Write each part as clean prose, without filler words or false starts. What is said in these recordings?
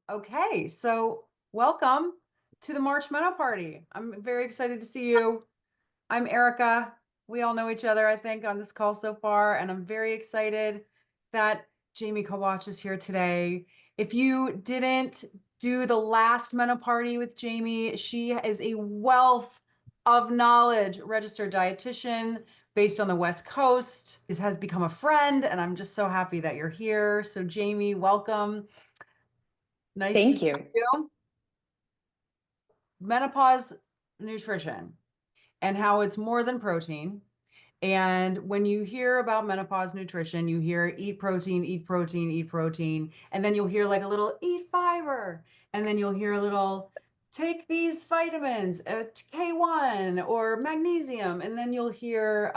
Okay, so welcome to the Marshmallow Party. I'm very excited to see you. I'm Erica. We all know each other, I think, on this call so far, and I'm very excited that Jamie Kowatch is here today. If you didn't do the last Menopause Party with Jamie, she is a wealth of knowledge, registered dietitian based on the West Coast, has become a friend, and I'm just so happy that you're here. So Jamie, welcome. Nice to Thank see you. you. Menopause nutrition and how it's more than protein. And when you hear about menopause nutrition, you hear eat protein, eat protein, eat protein. And then you'll hear like a little eat fiber. And then you'll hear a little take these vitamins, K1 or magnesium. And then you'll hear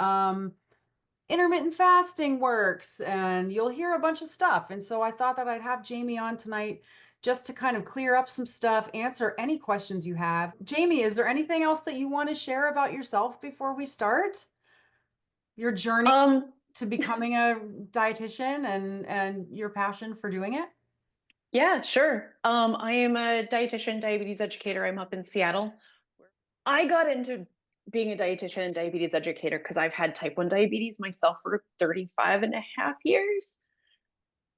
intermittent fasting works, and you'll hear a bunch of stuff. And so I thought that I'd have Jamie on tonight just to kind of clear up some stuff, answer any questions you have. Jamie, is there anything else that you want to share about yourself before we start? Your journey Um, to becoming a dietitian and your passion for doing it? yeah, sure. I am a dietitian, diabetes educator. I'm up in Seattle. I got into being a dietitian and diabetes educator because I've had type 1 diabetes myself for 35 and a half years.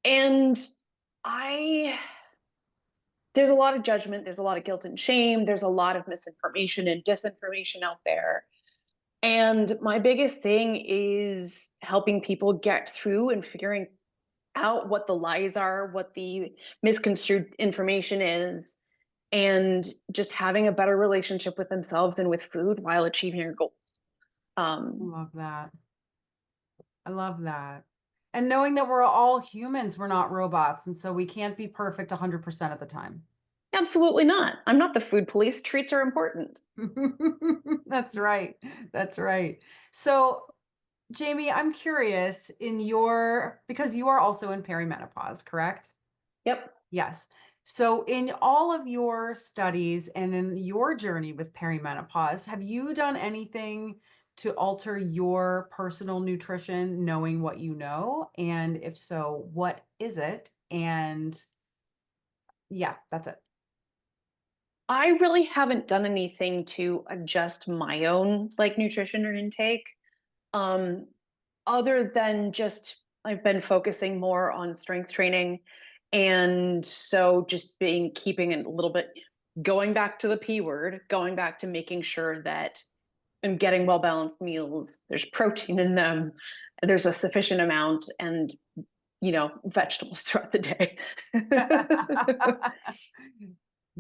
And I, there's a lot of judgment, there's a lot of guilt and shame, there's a lot of misinformation and disinformation out there. And my biggest thing is helping people get through and figuring out what the lies are, what the misconstrued information is, and just having a better relationship with themselves and with food while achieving your goals. I Um, love that. I love that. And knowing that we're all humans, we're not robots. And so we can't be perfect 100% of the time. Absolutely not. I'm not the food police. Treats are important. That's right. That's right. So, Jamie, I'm curious because you are also in perimenopause, correct? Yep. Yes. So, in all of your studies and in your journey with perimenopause, have you done anything to alter your personal nutrition, knowing what you know? And if so, what is it? And yeah, that's it. I really haven't done anything to adjust my own like nutrition or intake. Um, Other than just I've been focusing more on strength training. And so just being keeping it a little bit going back to the P word, going back to making sure that I'm getting well balanced meals, there's protein in them, there's a sufficient amount, and vegetables throughout the day.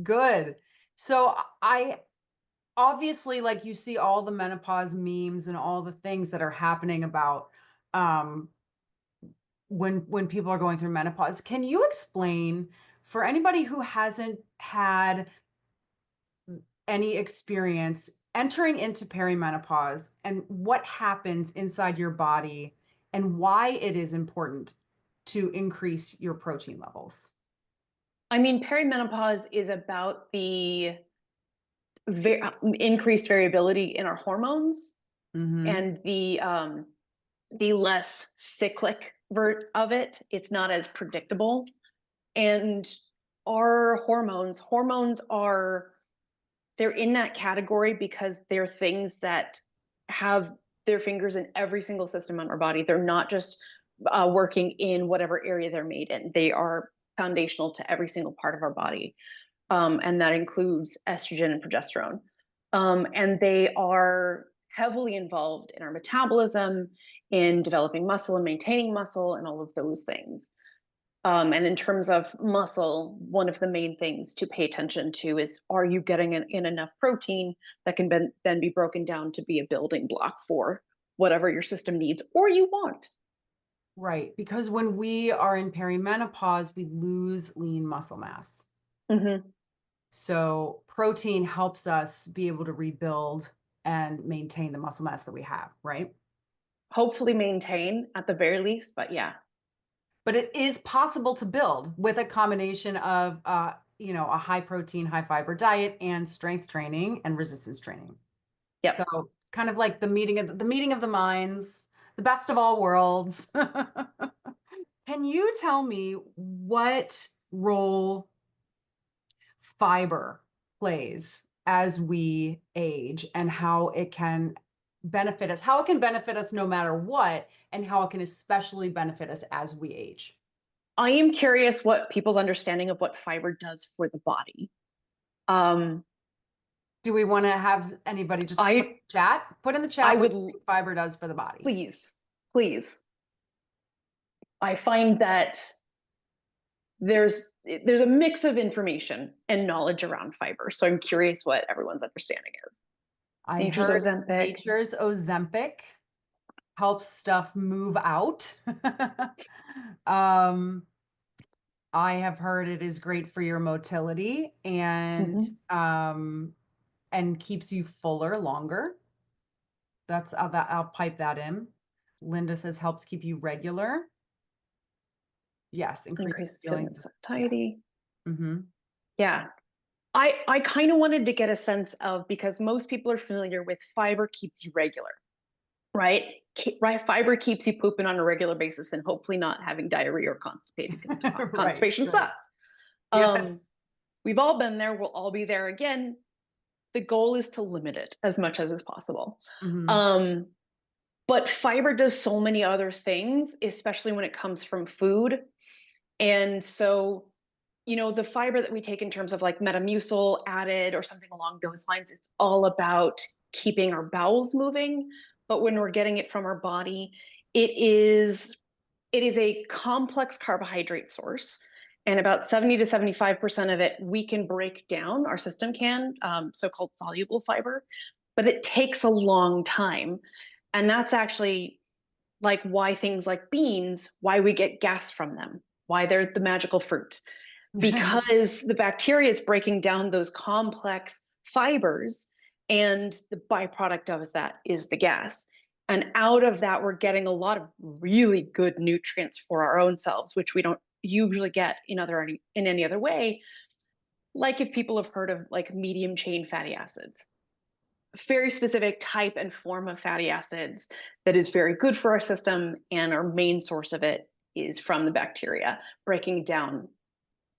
Good. So I obviously, like, you see all the menopause memes and all the things that are happening about um when people are going through menopause. Can you explain for anybody who hasn't had any experience entering into perimenopause and what happens inside your body and why it is important to increase your protein levels? I mean, perimenopause is about the increased variability in our hormones Mm-hmm. and the less cyclic vert of it. It's not as predictable. And our hormones are they're in that category because they're things that have their fingers in every single system on our body. They're not just working in whatever area they're made in. They are foundational to every single part of our body, and that includes estrogen and progesterone. And they are heavily involved in our metabolism, in developing muscle and maintaining muscle, and all of those things. And in terms of muscle, one of the main things to pay attention to is, are you getting in enough protein that can then be broken down to be a building block for whatever your system needs or you want? Right, because when we are in perimenopause, we lose lean muscle mass. Mm-hmm. So protein helps us be able to rebuild and maintain the muscle mass that we have, right? Hopefully maintain at the very least, but yeah. But it is possible to build with a combination of a high protein, high fiber diet and strength training and resistance training. So Yep. it's kind of like the meeting of the minds, the best of all worlds. Can you tell me what role fiber plays as we age and how it can benefit us, how it can benefit us no matter what, and how it can especially benefit us as we age. I am curious what people's understanding of what fiber does for the body. Um, Do we want to have anybody just I put in the I chat what would you think fiber does for the body? please. I find that there's a mix of information and knowledge around fiber. So I'm curious what everyone's understanding is. I Nature's heard Ozempic. nature's Ozempic helps stuff move out. um, I have heard it is great for your motility and keeps you fuller longer. I'll pipe that in. Linda says helps keep you regular. Yes, increases Increases feeling of feelings. Yeah. satiety. Mm-hmm. Yeah. I kind of wanted to get a sense of, because most people are familiar with fiber keeps you regular, right? Right. Fiber keeps you pooping on a regular basis and hopefully not having diarrhea or constipated because Right, constipation right. sucks. Yes. We've all been there. We'll all be there again. The goal is to limit it as much as is possible. Mm-hmm. Um, but fiber does so many other things, especially when it comes from food. And so, the fiber that we take in terms of like Metamucil added or something along those lines, it's all about keeping our bowels moving. But when we're getting it from our body, it is a complex carbohydrate source. And about 70 to 75% of it we can break down, our system can, so-called soluble fiber, but it takes a long time. And that's actually like why things like beans, why we get gas from them, why they're the magical fruit, because the bacteria is breaking down those complex fibers, and the byproduct of that is the gas. And out of that, we're getting a lot of really good nutrients for our own selves, which we don't usually get in any other way. Like if people have heard of like medium chain fatty acids, very specific type and form of fatty acids that is very good for our system, and our main source of it is from the bacteria breaking down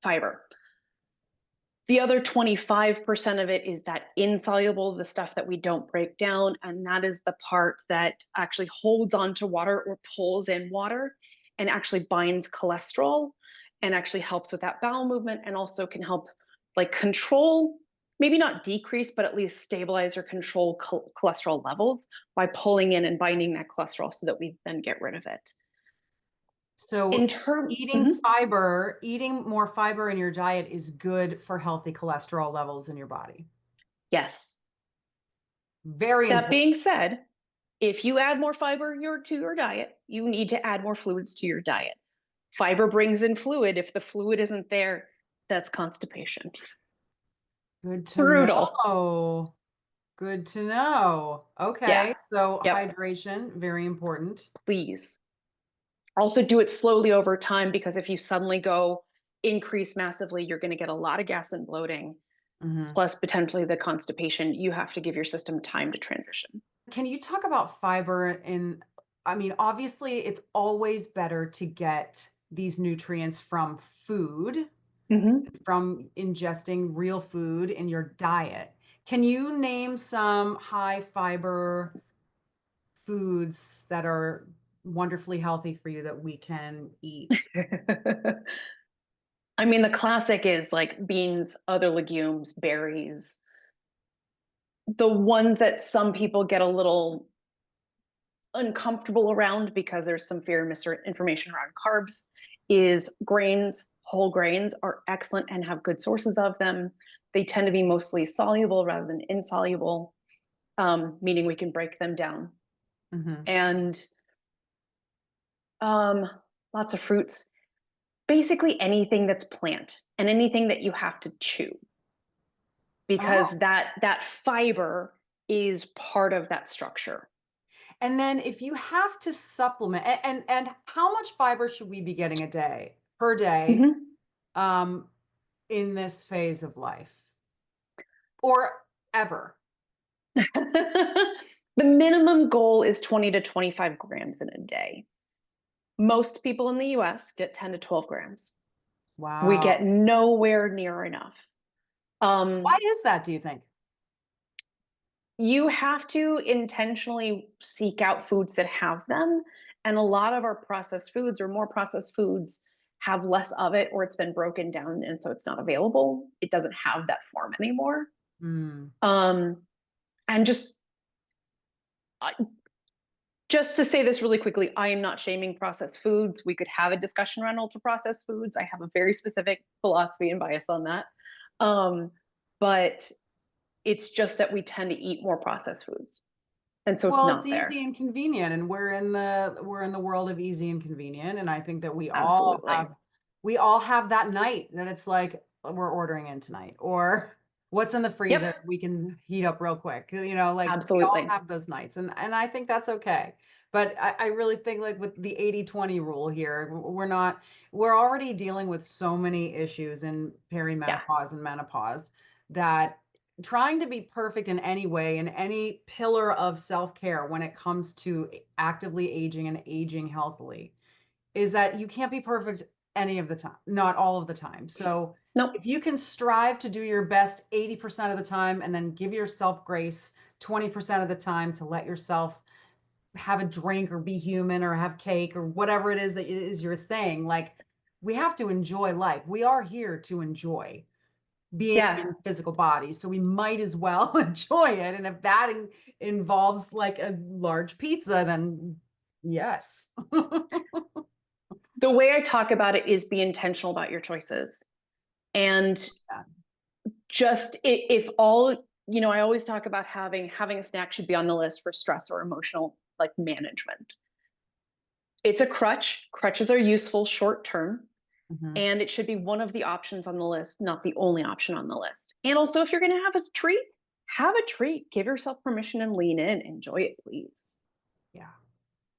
fiber. The other 25% of it is that insoluble, the stuff that we don't break down. And that is the part that actually holds onto water or pulls in water and actually binds cholesterol and actually helps with that bowel movement, and also can help like control, maybe not decrease, but at least stabilize or control cholesterol levels by pulling in and binding that cholesterol so that we then get rid of it. So In term, eating more fiber in your diet is good for healthy cholesterol levels in your body. yes. Very That important. being said, if you add more fiber to your diet, you need to add more fluids to your diet. Fiber brings in fluid. If the fluid isn't there, that's constipation. Good to Brutal. know. Good to know. Yeah. Okay, so Yep. hydration, very important. Please. Also do it slowly over time, because if you suddenly go increase massively, you're going to get a lot of gas and bloating, Mhm. plus potentially the constipation. You have to give your system time to transition. Can you talk about fiber I mean, obviously it's always better to get these nutrients from food, Mm-hmm. from ingesting real food in your diet. Can you name some high fiber foods that are wonderfully healthy for you that we can eat? I mean, the classic is like beans, other legumes, berries. The ones that some people get a little uncomfortable around because there's some fear and misinformation around carbs is grains. Whole grains are excellent and have good sources of them. They tend to be mostly soluble rather than insoluble, meaning we can break them down. Mhm. And um, lots of fruits, basically anything that's plant and anything that you have to chew, because Oh, that fiber is part of that structure. and then if you have to supplement, and how much fiber should we be getting a day per day Mm-hmm. um, in this phase of life or ever? The minimum goal is 20 to 25 grams in a day. Most people in the US get 10 to 12 grams. We Wow. get nowhere near enough. Why Um, is that, do you think? you have to intentionally seek out foods that have them. And a lot of our processed foods or more processed foods have less of it, or it's been broken down and so it's not available. It doesn't have that form anymore. Mm. Um, and uh, just to say this really quickly, I am not shaming processed foods. We could have a discussion around ultra processed foods. I have a very specific philosophy and bias on that. But it's just that we tend to eat more processed foods. And so it's Well, it's not there. easy and convenient, and we're in the world of easy and convenient, and I think that we all Absolutely. have that night that it's like we're ordering in tonight, or what's in the freezer Yep. we can heat up real quick. Like we all Absolutely. have those nights, and I think that's okay. But I really think like with the 80/20 rule here, we're already dealing with so many issues in Yeah. perimenopause and menopause that trying to be perfect in any way, in any pillar of self-care when it comes to actively aging and aging healthily, is that you can't be perfect any of the time, not all of the time. So Nope. if you can strive to do your best 80% of the time and then give yourself grace 20% of the time to let yourself have a drink or be human or have cake or whatever it is that is your thing, like we have to enjoy life. We are here to enjoy being Yeah. in physical bodies. So we might as well enjoy it. And if that involves like a large pizza, then yes. The way I talk about it is be intentional about your choices. And Yeah. just if all, I always talk about having a snack should be on the list for stress or emotional like management. It's a crutch. Crutches are useful short term, Mhm. and it should be one of the options on the list, not the only option on the list. And also, if you're going to have a treat, have a treat. Give yourself permission and lean in. Enjoy it, please. Yeah.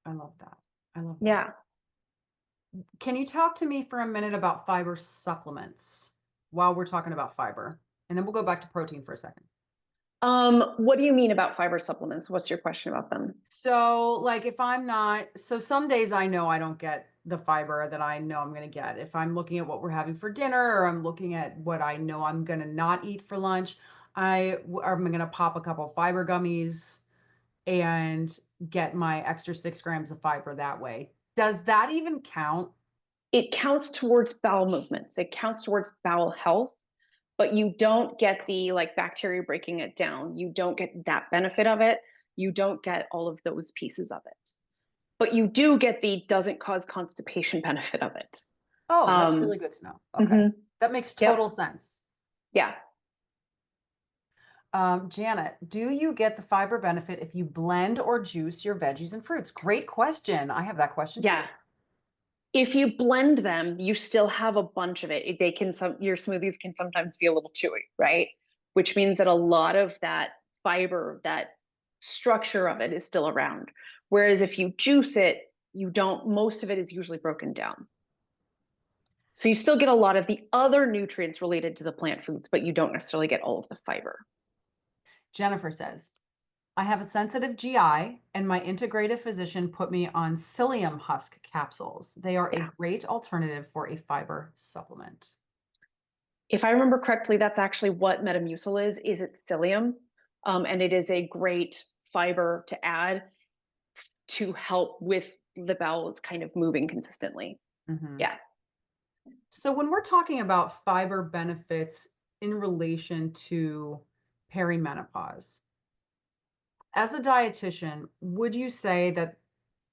I love that. I love that. Yeah. Can you talk to me for a minute about fiber supplements while we're talking about fiber? And then we'll go back to protein for a second. What do you mean about fiber supplements? What's your question about them? So, like, if I'm not, so some days I know I don't get the fiber that I know I'm going to get. If I'm looking at what we're having for dinner or I'm looking at what I know I'm going to not eat for lunch, I'm going to pop a couple fiber gummies and get my extra 6 grams of fiber that way. Does that even count? It counts towards bowel movements. It counts towards bowel health, but you don't get the like bacteria breaking it down. You don't get that benefit of it. You don't get all of those pieces of it. But you do get the doesn't cause constipation benefit of it. Oh, that's Um, really good to know. Okay. mhm. That makes total Yep. sense. Yeah. Janet, do you get the fiber benefit if you blend or juice your veggies and fruits? Great question. I have that question too. Yeah. If you blend them, you still have a bunch of it. They can your smoothies can sometimes be a little chewy, right? Which means that a lot of that fiber, that structure of it is still around. Whereas if you juice it, you don't, most of it is usually broken down. So you still get a lot of the other nutrients related to the plant foods, but you don't necessarily get all of the fiber. Jennifer says, I have a sensitive GI, and my integrative physician put me on psyllium husk capsules. They are a Yeah. great alternative for a fiber supplement. If I remember correctly, that's actually what Metamucil is it's psyllium. And it is a great fiber to add to help with the bowels kind of moving consistently. Mhm. Yeah. So, when we're talking about fiber benefits in relation to perimenopause, as a dietitian, would you say that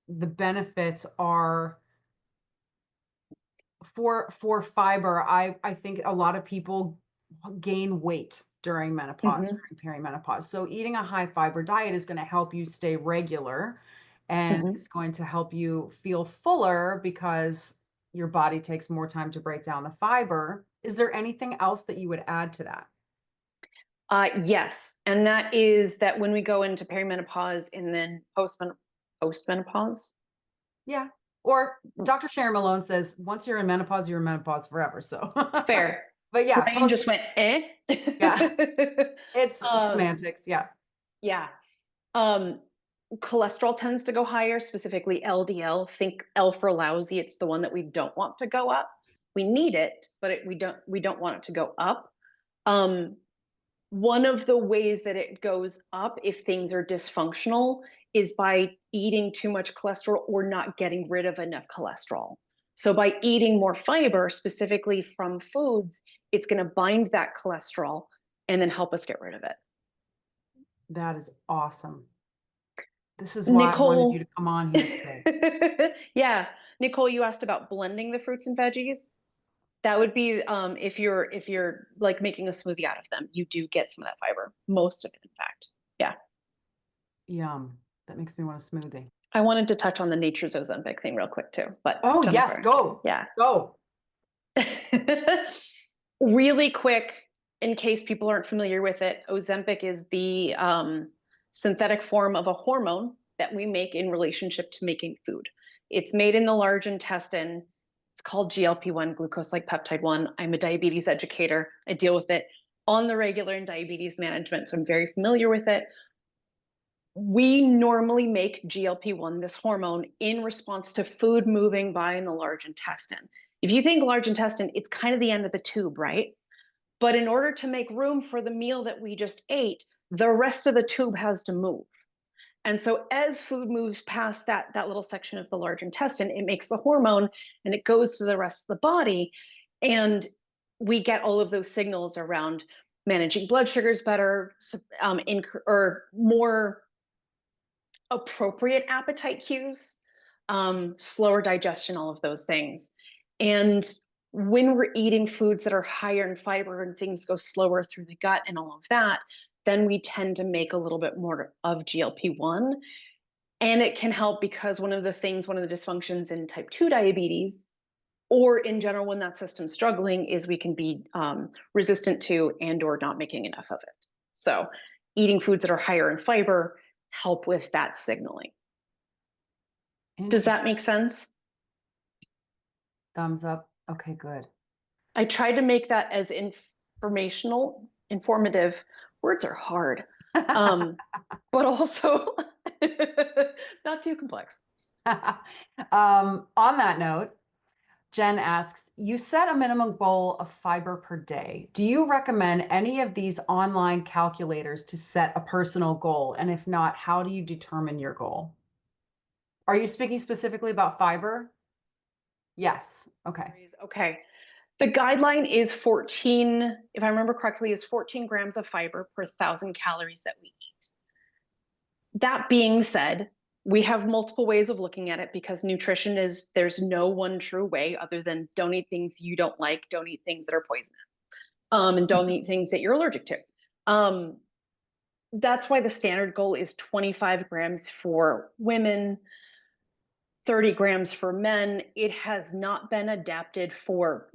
the benefits are for fiber? I think a lot of people gain weight during menopause, Hmm. during perimenopause. So eating a high fiber diet is going to help you stay regular and Hmm. it's going to help you feel fuller because your body takes more time to break down the fiber. Is there anything else that you would add to that? Yes. And that is that when we go into perimenopause and then postmenopause. Yeah. Or Dr. Sharon Malone says, once you're in menopause forever. So, Fair. but yeah, Brain just went, yeah, it's um, semantics. Yeah. yeah. Um, cholesterol tends to go higher, specifically LDL. Think L for lousy. It's the one that we don't want to go up. We need it, but we don't want it to go up. One of the ways that it goes up if things are dysfunctional is by eating too much cholesterol or not getting rid of enough cholesterol. So by eating more fiber, specifically from foods, it's going to bind that cholesterol and then help us get rid of it. That is awesome. This is why I wanted you Nicole, to come on here today. yeah, Nicole, you asked about blending the fruits and veggies. That would be if you're like making a smoothie out of them, you do get some of that fiber, most of it, in fact. Yeah. Yum. That makes me want a smoothie. I wanted to touch on the Nature's Ozempic thing real quick too, but Oh, yes, Jennifer, go. yeah. Go. Really quick, in case people aren't familiar with it, Ozempic is the synthetic form of a hormone that we make in relationship to making food. It's made in the large intestine. It's called GLP-1, glucose-like peptide 1. I'm a diabetes educator. I deal with it on the regular in diabetes management, so I'm very familiar with it. We normally make GLP-1, this hormone, in response to food moving by in the large intestine. If you think large intestine, it's kind of the end of the tube, right? But in order to make room for the meal that we just ate, the rest of the tube has to move. And so as food moves past that little section of the large intestine, it makes the hormone and it goes to the rest of the body. And we get all of those signals around managing blood sugars better, or more appropriate appetite cues, slower digestion, all of those things. And when we're eating foods that are higher in fiber and things go slower through the gut and all of that, then we tend to make a little bit more of GLP-1. And it can help because one of the dysfunctions in type 2 diabetes, or in general when that system's struggling, is we can be resistant to and or not making enough of it. So eating foods that are higher in fiber help with that signaling. Does that Interesting. make sense? Thumbs up. Okay, good. I tried to make that as informative. Words are hard, but also not too complex. On that note, Jen asks, you set a minimum goal of fiber per day. Do you recommend any of these online calculators to set a personal goal? And if not, how do you determine your goal? Are you speaking specifically about fiber? Yes. Okay. Okay. The guideline is 14, if I remember correctly, is 14 grams of fiber per 1,000 calories that we eat. That being said, we have multiple ways of looking at it because nutrition is, there's no one true way other than don't eat things you don't like, don't eat things that are poisonous, and don't eat things that you're allergic to. That's why the standard goal is 25 grams for women, 30 grams for men. It has not been adapted for,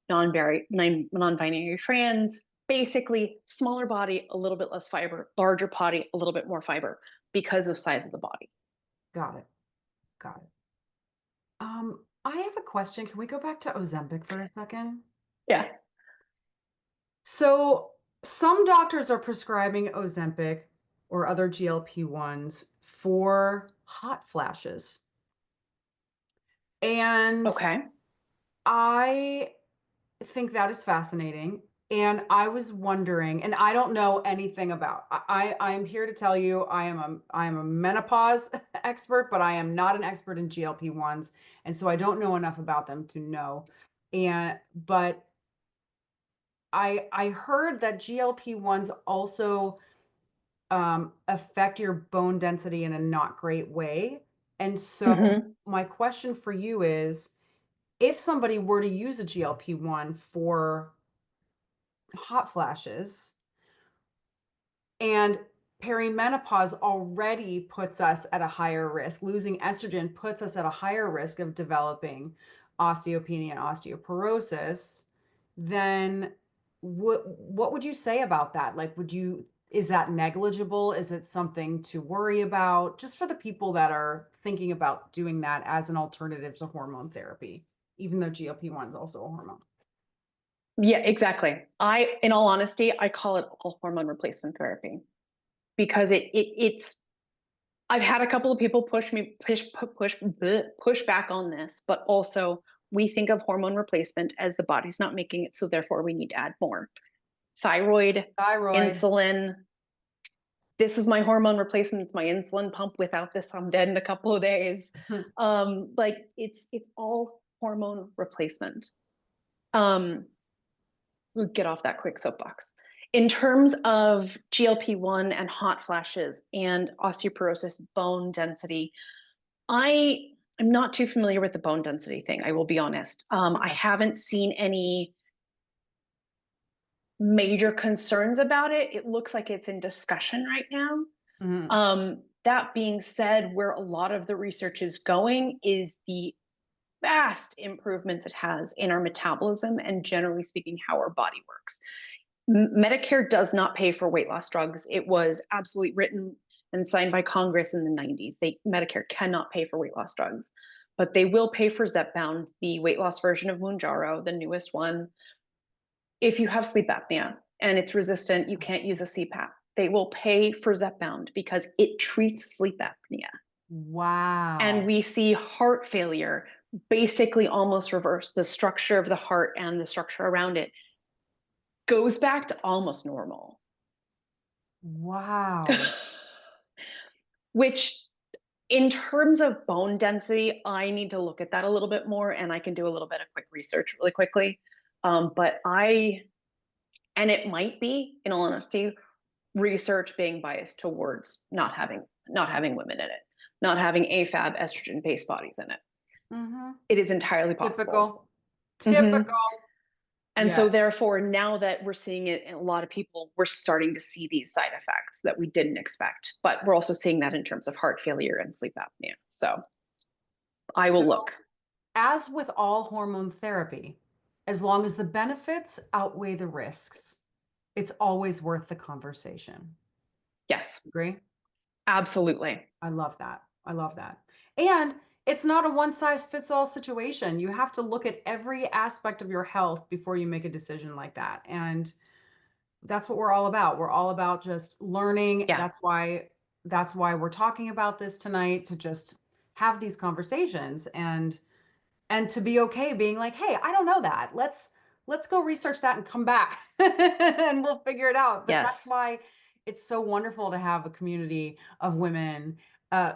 non-binary trans, basically smaller body, a little bit less fiber, larger body, a little bit more fiber because of size of the body. Got it. Got it. I have a question. Can we go back to Ozempic for a second? Yeah. So some doctors are prescribing Ozempic or other GLP-1s for hot flashes. And Okay. I think that is fascinating. And I was wondering, and I don't know anything about, I'm here to tell you I am a menopause expert, but I am not an expert in GLP-1s. And so I don't know enough about them to know. But I heard that GLP-1s also affect your bone density in a not great way. And so Mm-hmm. my question for you is, if somebody were to use a GLP-1 for hot flashes, and perimenopause already puts us at a higher risk, losing estrogen puts us at a higher risk of developing osteopenia and osteoporosis, then what would you say about that? Like, is that negligible? Is it something to worry about? Just for the people that are thinking about doing that as an alternative to hormone therapy, even though GLP-1 is also a hormone. Yeah, exactly. In all honesty, I call it all hormone replacement therapy because it's. I've had a couple of people push back on this, but also we think of hormone replacement as the body's not making it, so therefore we need to add more. thyroid, Thyroid. insulin. This is my hormone replacement. It's my insulin pump. Without this, I'm dead in a couple of days. Like it's all hormone replacement. We'll get off that quick soapbox. In terms of GLP-1 and hot flashes and osteoporosis bone density, I am not too familiar with the bone density thing. I will be honest. I haven't seen any major concerns about it. It looks like it's in discussion right now. That being said, where a lot of the research is going is the vast improvements it has in our metabolism and, generally speaking, how our body works. Medicare does not pay for weight loss drugs. It was absolutely written and signed by Congress in the 90s. Medicare cannot pay for weight loss drugs, but they will pay for Zepbound, the weight loss version of Mounjaro, the newest one. If you have sleep apnea and it's resistant, you can't use a CPAP. They will pay for Zepbound because it treats sleep apnea. Wow. And we see heart failure basically almost reverse. The structure of the heart and the structure around it goes back to almost normal. Wow. Which, in terms of bone density, I need to look at that a little bit more, and I can do a little bit of quick research really quickly. And it might be, in all honesty, research being biased towards not having women in it, not having AFAB estrogen-based bodies in it. It is entirely possible. Typical. And so therefore, now that we're seeing it in a lot of people, we're starting to see these side effects that we didn't expect. But we're also seeing that in terms of heart failure and sleep apnea. So I will look. As with all hormone therapy, as long as the benefits outweigh the risks, it's always worth the conversation. Yes. Agree? Absolutely. I love that. I love that. And it's not a one size fits all situation. You have to look at every aspect of your health before you make a decision like that. And that's what we're all about. We're all about just learning. Yeah. That's why we're talking about this tonight, to just have these conversations and to be okay being like, hey, I don't know that. Let's go research that and come back and we'll figure it out. But that's Yes. why it's so wonderful to have a community of women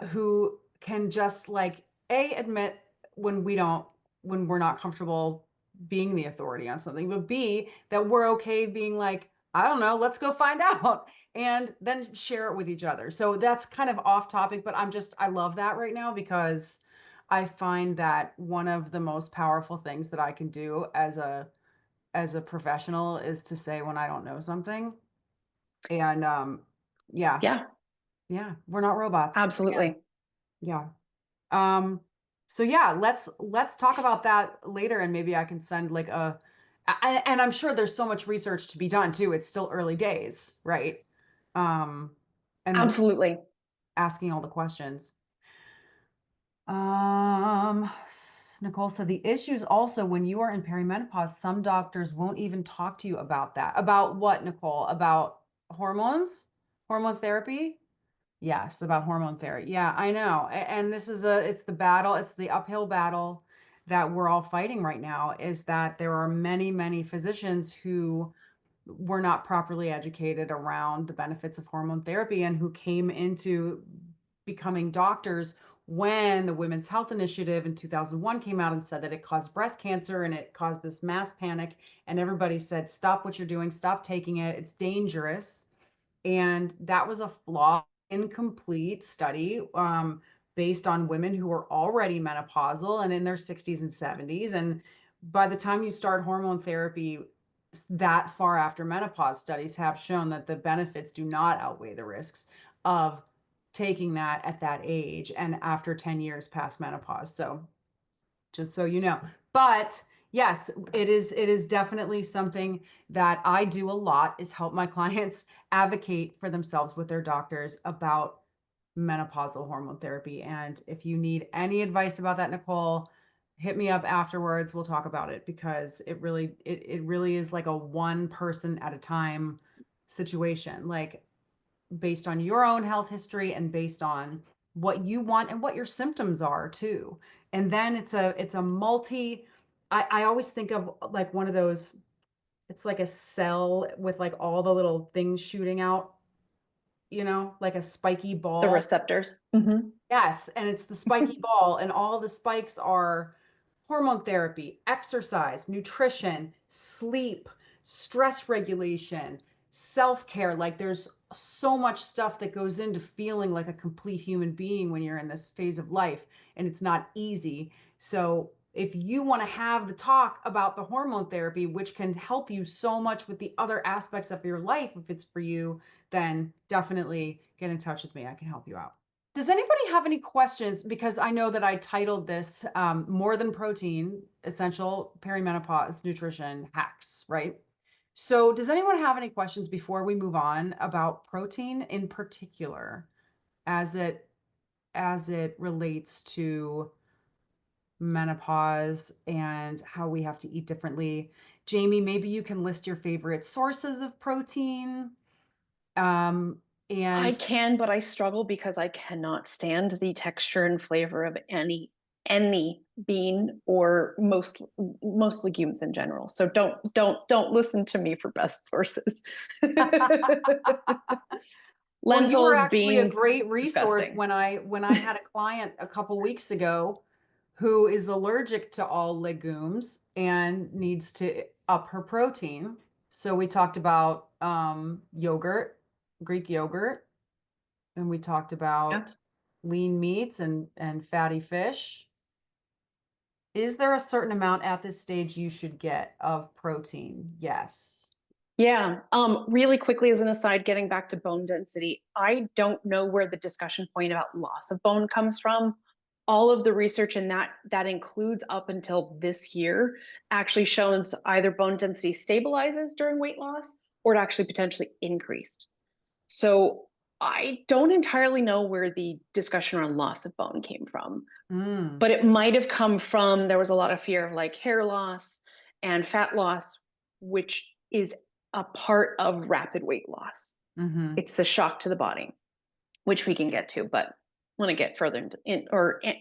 who can just like admit when we're not comfortable being the authority on something, but B, that we're okay being like, I don't know, let's go find out, and then share it with each other. So that's kind of off topic, but I love that right now because I find that one of the most powerful things that I can do as a professional is to say when I don't know something. And Yeah. We're not robots. Absolutely. Yeah. So yeah, let's talk about that later, and maybe I can send like and I'm sure there's so much research to be done too. It's still early days, right? And Absolutely. asking all the questions. Nicole said the issues also when you are in perimenopause, some doctors won't even talk to you about that. About what, Nicole? About hormones? Hormone therapy? Yes, about hormone therapy. Yeah, I know. And this is it's the battle, it's the uphill battle that we're all fighting right now, is that there are many, many physicians who were not properly educated around the benefits of hormone therapy and who came into becoming doctors when the Women's Health Initiative in 2001 came out and said that it caused breast cancer and it caused this mass panic. And everybody said, stop what you're doing, stop taking it, it's dangerous. And that was a flawed, incomplete study based on women who were already menopausal and in their 60s and 70s. And by the time you start hormone therapy that far after menopause, studies have shown that the benefits do not outweigh the risks of taking that at that age and after 10 years past menopause. So just so you know. But yes, it is definitely something that I do a lot, is help my clients advocate for themselves with their doctors about menopausal hormone therapy. And if you need any advice about that, Nicole, hit me up afterwards. We'll talk about it, because it really is like a one person at a time situation, like based on your own health history and based on what you want and what your symptoms are too. And then it's a multi, I always think of like one of those, it's like a cell with like all the little things shooting out, like a spiky The ball. receptors. Hmm. Yes, and it's the spiky ball, and all the spikes are hormone therapy, exercise, nutrition, sleep, stress regulation, self-care. Like there's so much stuff that goes into feeling like a complete human being when you're in this phase of life, and it's not easy. So if you want to have the talk about the hormone therapy, which can help you so much with the other aspects of your life, if it's for you, then definitely get in touch with me. I can help you out. Does anybody have any questions? Because I know that I titled this More Than Protein, Essential Perimenopause Nutrition Hacks, right? So does anyone have any questions before we move on about protein in particular as it relates to menopause and how we have to eat differently? Jamie, maybe you can list your favorite sources of protein. Um, I and can, but I struggle because I cannot stand the texture and flavor of any bean or most legumes in general. So don't listen to me for best sources. Well, you were Lentils, actually a beans, great resource disgusting. when I had a client a couple weeks ago who is allergic to all legumes and needs to up her protein. So we talked about yogurt, Greek yogurt, and we talked Yeah. about lean meats and fatty fish. Is there a certain amount at this stage you should get of protein? Yes. Yeah. Really quickly as an aside, getting back to bone density, I don't know where the discussion point about loss of bone comes from. All of the research in that includes up until this year actually shows either bone density stabilizes during weight loss or it actually potentially increased. So I don't entirely know where the discussion around loss of bone came from, Mm, but it might have come from there was a lot of fear of like hair loss and fat loss, which is a part of rapid weight loss. mm-hmm. It's the shock to the body, which we can get to, but want to get further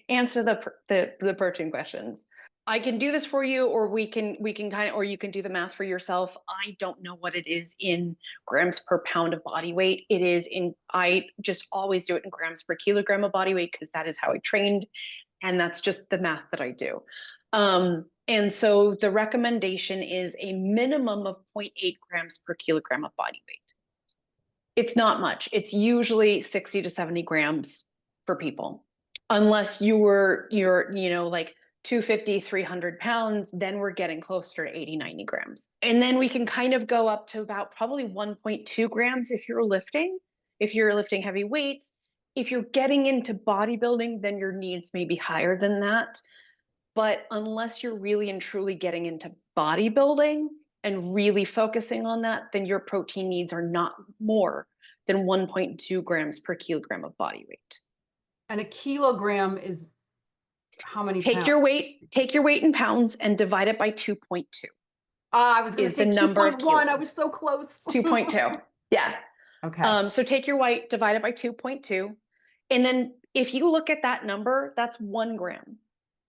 answer the protein questions. I can do this for you, or we can kind of, or you can do the math for yourself. I don't know what it is in grams per pound of body weight. It is in, I just always do it in grams per kilogram of body weight because that is how I trained, and that's just the math that I do. And so the recommendation is a minimum of 0.8 grams per kilogram of body weight. It's not much. It's usually 60 to 70 grams for people. Unless you're, like 250, 300 pounds, then we're getting closer to 80, 90 grams. And then we can kind of go up to about probably 1.2 grams if you're lifting heavy weights. If you're getting into bodybuilding, then your needs may be higher than that. But unless you're really and truly getting into bodybuilding and really focusing on that, then your protein needs are not more than 1.2 grams per kilogram of body weight. And a kilogram is how many Take pounds? your weight in pounds and divide it by 2.2 I was going to is the say number of 2.1. I was kilos. so close. 2.2. Yeah. Okay. So take your weight, divide it by 2.2. And then if you look at that number, that's 1 gram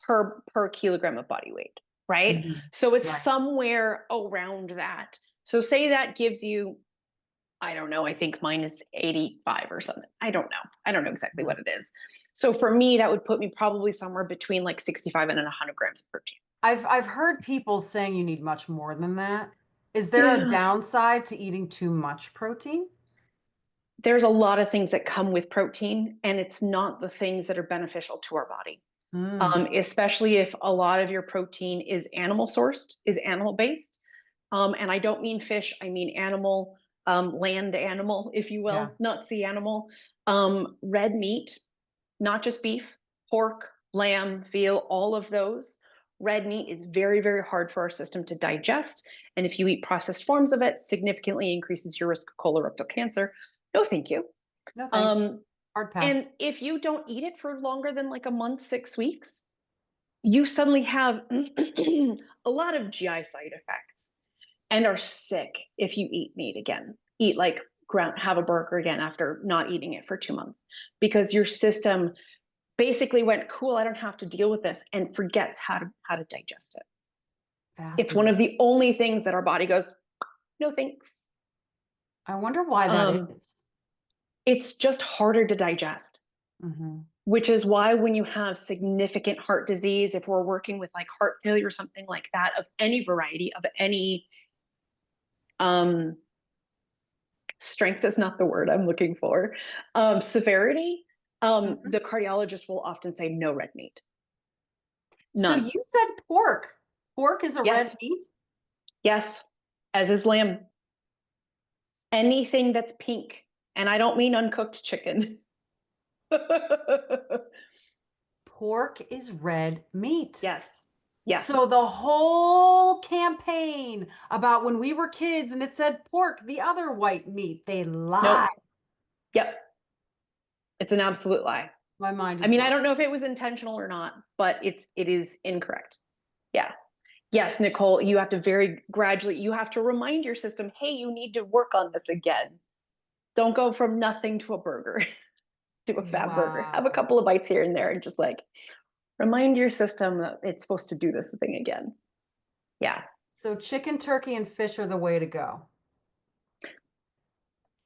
per kilogram of body weight, right? Mhm. So it's Right. somewhere around that. So say that gives you, I don't know, I think mine is 85 or something. I don't know. I don't know exactly Mhm. what it is. So for me, that would put me probably somewhere between like 65 and 100 grams of protein. I've heard people saying you need much more than that. Is there a Yeah. downside to eating too much protein? There's a lot of things that come with protein, and it's not the things that are beneficial to our body. Mm, Especially if a lot of your protein is animal sourced, is animal based. And I don't mean fish, I mean animal, land animal, if you yeah. will, not sea animal. Red meat, not just beef, pork, lamb, veal, all of those. Red meat is very, very hard for our system to digest. And if you eat processed forms of it, significantly increases your risk of colorectal cancer. No, thank you. No thanks. Um, Hard and pass. if you don't eat it for longer than like a month, 6 weeks, you suddenly have a lot of GI side effects and are sick if you eat meat again. Eat like ground, have a burger again after not eating it for 2 months because your system basically went, cool, I don't have to deal with this, and forgets how to digest it. It's one Fascinating. of the only things that our body goes, no thanks. I wonder why that Um, is. it's just harder to digest, Mhm. which is why when you have significant heart disease, if we're working with like heart failure or something like that, of any variety, of any um, strength is not the word I'm looking for, severity, Mhm. the cardiologist will often say no red meat, So none. you said pork. Pork is a red Yes, meat? yes, as is lamb. Anything that's pink, and I don't mean uncooked chicken. Pork is red meat. Yes, yes, So the whole campaign about when we were kids and it said pork, the other white meat, they lied. nope, yep, it's an absolute lie. My mind I is mean, I blown. don't know if it was intentional or not, but it is incorrect. Yeah. Yes, Nicole, you have to very gradually, you have to remind your system, hey, you need to work on this again. Don't go from nothing to a burger, to a fat burger. Have a Wow. couple of bites here and there and just like remind your system that it's supposed to do this thing again. Yeah. So chicken, turkey, and fish are the way to go. I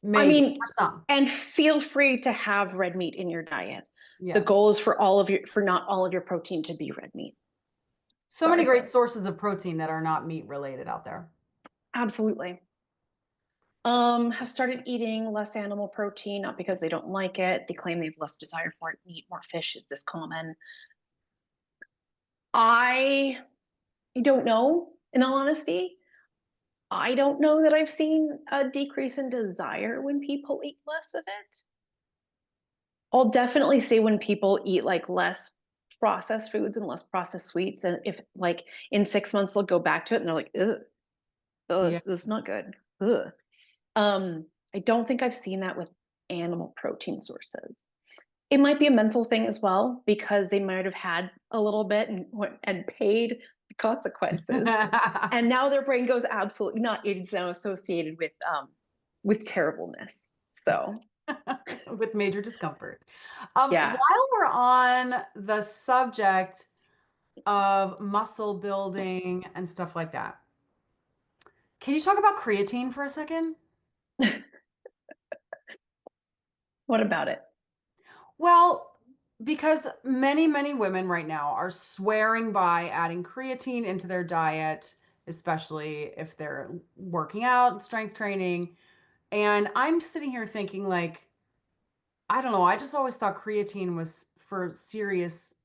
Maybe mean, for some. and feel free to have red meat in your diet. The Yeah. goal is for not all of your protein to be red meat. So many Sorry. great sources of protein that are not meat related out there. Absolutely. Have started eating less animal protein, not because they don't like it. They claim they have less desire for it, eat more fish is this common. I don't know, in all honesty. I don't know that I've seen a decrease in desire when people eat less of it. I'll definitely say when people eat like less processed foods and less processed sweets, and if like in 6 months they'll go back to it and they're like, ugh, Yeah. this is not good. Ugh. I don't think I've seen that with animal protein sources. It might be a mental thing as well because they might have had a little bit and paid the consequences, and now their brain goes absolutely not. It's now associated with terribleness. So With major discomfort. yeah, While we're on the subject of muscle building and stuff like that, can you talk about creatine for a second? what about it? Well, because many, many women right now are swearing by adding creatine into their diet, especially if they're working out, strength training. And I'm sitting here thinking, like, I don't know, I just always thought creatine was for serious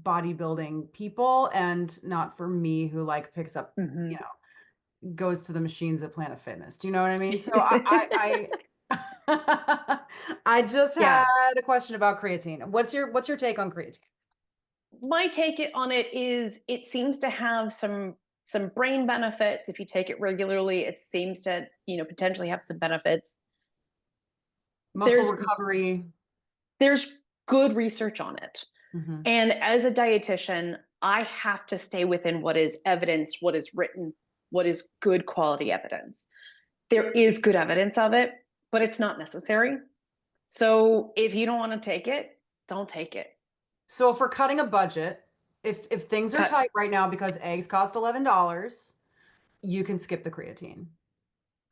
bodybuilding people and not for me who like picks up, you Mhm. know, goes to the machines at Planet Fitness. Do you know what I mean? So I just had Yeah. a question about creatine. What's your take on creatine? My take on it is it seems to have some brain benefits if you take it regularly. It seems to, potentially have some benefits. Muscle There's recovery. there's good research on it. Hmm. And as a dietitian, I have to stay within what is evidence, what is written, what is good quality evidence. There is good evidence of it, but it's not necessary. So if you don't want to take it, don't take it. So if we're cutting a budget, if things are Cut. tight right now because eggs cost $11, you can skip the creatine.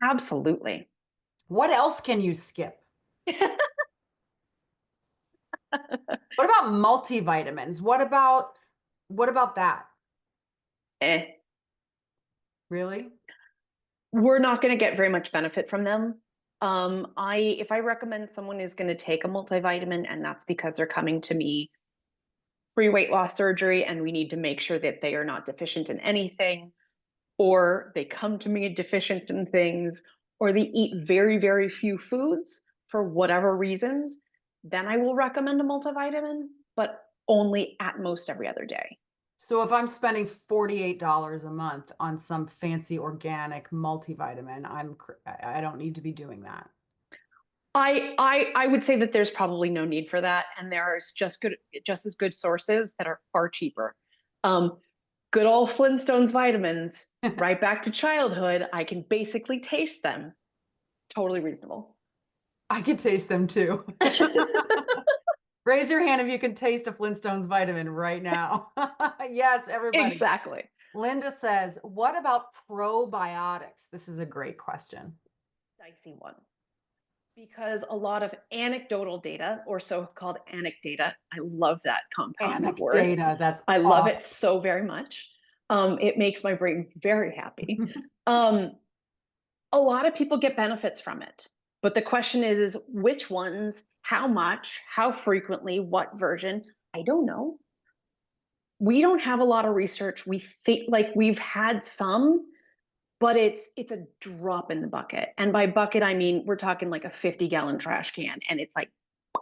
Absolutely. What else can you skip? What about multivitamins? What about that? Eh. Really? We're not going to get very much benefit from them. If I recommend someone is going to take a multivitamin, and that's because they're coming to me pre weight loss surgery, and we need to make sure that they are not deficient in anything, or they come to me deficient in things, or they eat very, very few foods for whatever reasons, then I will recommend a multivitamin, but only at most every other day. So if I'm spending $48 a month on some fancy organic multivitamin, I don't need to be doing that. I would say that there's probably no need for that, and there's just as good sources that are far cheaper. Um, Good old Flintstones vitamins, right back to childhood. I can basically taste them. Totally reasonable. I could taste them too. Raise your hand if you can taste a Flintstones vitamin right now. Yes, everybody. Exactly. Linda says, what about probiotics? This is a great question. Dicey one. Because a lot of anecdotal data, or so-called anecdata, I love that compound word. Anecdata, that's I love awesome. it so very much. It makes my brain very happy. A lot of people get benefits from it, but the question is which ones, how much, how frequently, what version? I don't know. We don't have a lot of research. We think like we've had some, but it's a drop in the bucket. And by bucket, I mean we're talking like a 50-gallon trash can, and it's like a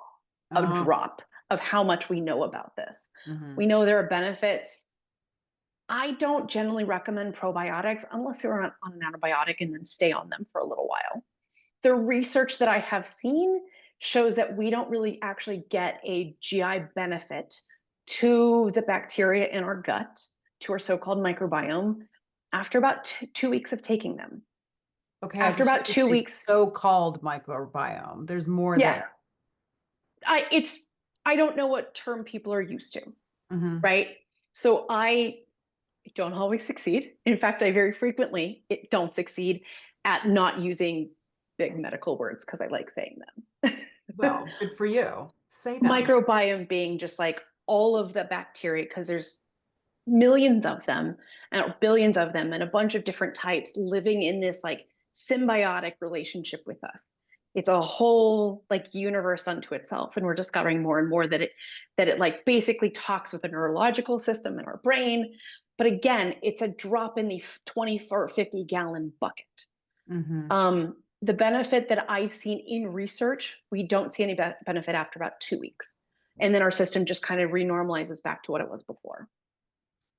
Oh, drop of how much we know about this. mhm. We know there are benefits. I don't generally recommend probiotics unless you're on an antibiotic and then stay on them for a little while. The research that I have seen shows that we don't really actually get a GI benefit to the bacteria in our gut, to our so-called microbiome, after about 2 weeks of taking them. Okay, I After just heard about you two say weeks, so-called microbiome. There's more yeah, there. I don't know what term people are used to, Mhm. right? So I don't always succeed. In fact, I very frequently don't succeed at not using big medical words because I like saying them. Well, good for you. Say them. Microbiome being just like all of the bacteria, because there's millions of them and billions of them and a bunch of different types living in this like symbiotic relationship with us. It's a whole like universe unto itself, and we're discovering more and more that it like basically talks with the neurological system in our brain. But again, it's a drop in the 20 or 50-gallon bucket. Mhm. The benefit that I've seen in research, we don't see any benefit after about 2 weeks, and then our system just kind of renormalizes back to what it was before.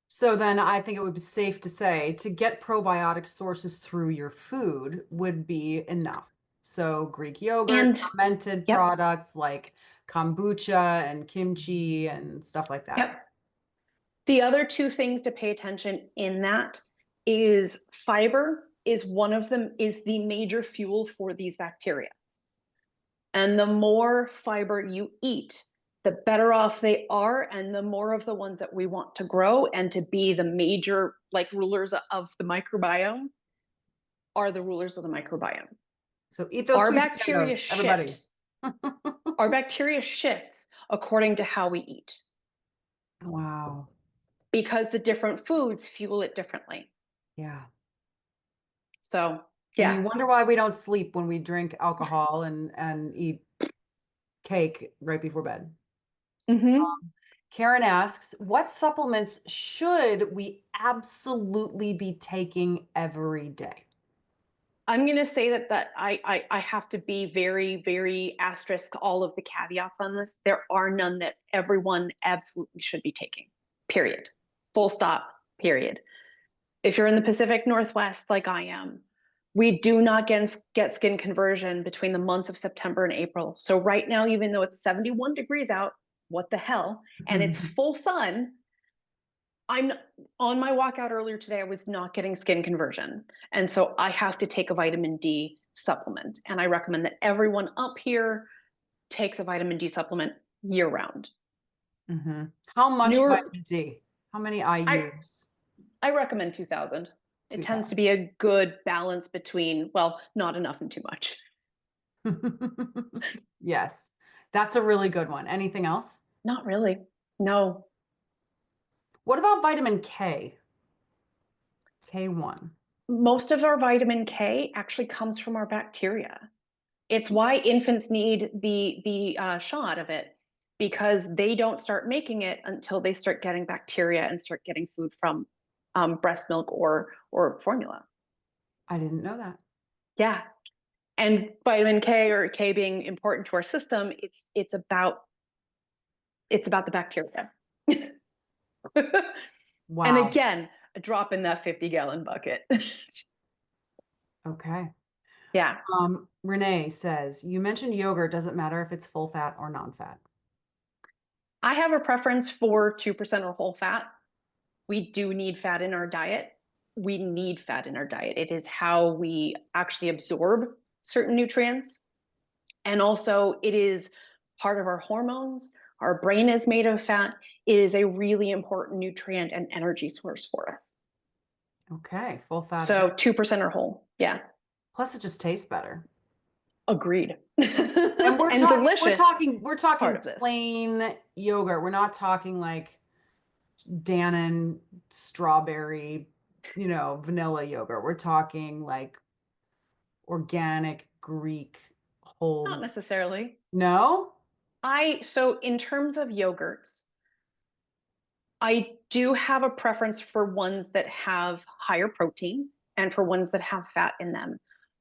So then I think it would be safe to say to get probiotic sources through your food would be enough. So Greek yogurt, And fermented yep, products like kombucha and kimchi and stuff like that. yep. The other two things to pay attention in that is fiber is one of them, is the major fuel for these bacteria. And the more fiber you eat, the better off they are, and the more of the ones that we want to grow and to be the major like rulers of the microbiome are the rulers of the microbiome. So eat those Our sweet bacteria potatoes, everybody. shifts. Our bacteria shifts according to how we eat Wow. because the different foods fuel it differently. Yeah. So And you yeah. wonder why we don't sleep when we drink alcohol and eat cake right before bed. Mm-hmm. Karen asks, what supplements should we absolutely be taking every day? I'm going to say that I have to be very, very asterisk all of the caveats on this. There are none that everyone absolutely should be taking, period. Full stop, period. If you're in the Pacific Northwest, like I am, we do not get skin conversion between the months of September and April. So right now, even though it's 71 degrees out, what the hell, and it's full sun, I'm on my walkout earlier today, I was not getting skin conversion. And so I have to take a vitamin D supplement. And I recommend that everyone up here takes a vitamin D supplement year round. How much Newer, vitamin D? How many I, IUs? I recommend 2000. It tends to 2000. be a good balance between, well, not enough and too much. Yes, that's a really good one. Anything else? Not really. No. What about vitamin K? K1. Most of our vitamin K actually comes from our bacteria. It's why infants need the shot of it, because they don't start making it until they start getting bacteria and start getting food from breast milk or formula. I didn't know that. Yeah, and vitamin K, or K being important to our system, it's about the bacteria. And Wow. again, a drop in that 50-gallon bucket. Okay. Yeah. Renee says, you mentioned yogurt. Does it matter if it's full fat or non-fat? I have a preference for 2% or whole fat. We do need fat in our diet. We need fat in our diet. It is how we actually absorb certain nutrients. And also, it is part of our hormones. Our brain is made of fat. It is a really important nutrient and energy source for us. Okay, full fat again. So 2% or whole. Yeah. Plus, it just tastes better. Agreed. And And delicious we're part talking of this. plain yogurt. We're not talking like Dannon strawberry, vanilla yogurt. We're talking like organic Greek Not whole. necessarily. No? So in terms of yogurts, I do have a preference for ones that have higher protein and for ones that have fat in them.